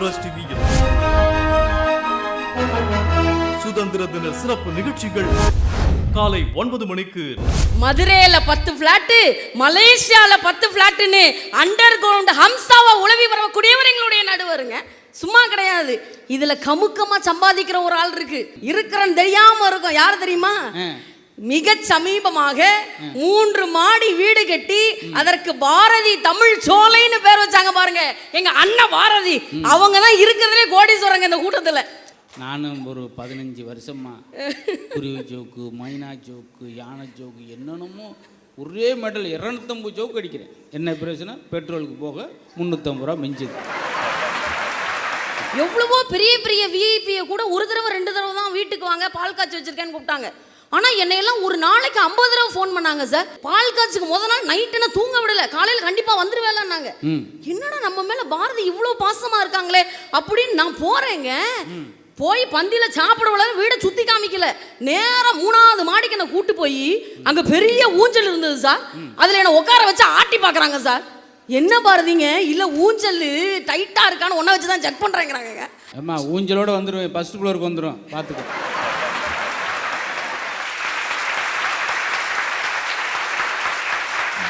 Press டிவியில் சுதந்திர தின சிறப்பு நிகழ்ச்சிகள் காலை 9 மணிக்கு. மதுரையில 10 பிளாட், மலேசியால 10 பிளாட்னு அண்டர் கிரவுண்ட் ஹம்சாவா உளவி வரக்கூடியவர் எங்களுடைய நடுவருங்க. சும்மா கிடையாது. இதுல கமுக்கமா சம்பாதிக்கிற ஒரு ஆள் இருக்கிறன்னு தெரியாம இருக்கும். யார் தெரியுமா? மிக சமீபமாக 3 மாடி வீடு கட்டி அதற்கு பாரதி தமிழ் சோலைன்னு பேர் வச்சாங்க பாருங்க. எங்க அண்ணன் பாரதி அவங்க தான் இருக்கிறதுலே கோடீஸ்வரங்க இந்த கூட்டத்துல. நானும் ஒரு 15 வருஷமா குருவி ஜோக்கு, மைனா ஜோக்கு, யானை ஜோக்கு என்னென்னமோ ஒரே மெடல் 250 ஜோக்கு அடிக்கிறேன். என்ன பிரச்சனை? பெட்ரோலுக்கு போக 350 ரூபா மிஞ்சுது. எவ்வளவோ பெரிய பெரிய விஐபியை கூட ஒரு தடவை 2 தடவை தான் வீட்டுக்கு வாங்க பால் காய்ச்சி வச்சிருக்கேன்னு கூப்பிட்டாங்க. ஆனா என்னையெல்லாம் ஒரு நாளைக்கு 50 தடவை ஃபோன் பண்ணாங்க. சார் பால் காய்ச்சுக்கு முதல் நாள் நைட்டு நான் தூங்க விடல, காலையில் கண்டிப்பா வந்துருவேலன்னாங்க. என்னடா நம்ம மேல பாரதி இவ்வளவு பாசமா இருக்காங்களே அப்படின்னு நான் போறேங்க. போய் பந்தியில சாப்பிட விட வீடை சுத்தி காமிக்கல, நேரம் 3வது மாடிக்கு என்ன கூட்டு போய் அங்க பெரிய ஊஞ்சல் இருந்தது சார். அதுல என்ன உட்கார வச்சு ஆட்டி பாக்குறாங்க சார். என்ன பாரதிங்க, இல்ல ஊஞ்சல் டைட்டா இருக்கான்னு ஒன்ன வச்சுதான் செக் பண்றேங்கிறாங்க. அம்மா ஊஞ்சலோட வந்துடும், ஃபர்ஸ்ட் ஃப்ளோருக்கு வந்துடும், பாத்துக்க.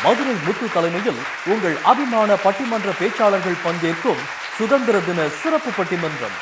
மதுரை முத்து தலைமையில் உங்கள் அபிமான பட்டிமன்ற பேச்சாளர்கள் பங்கேற்கும் சுதந்திர தின சிறப்பு பட்டிமன்றம்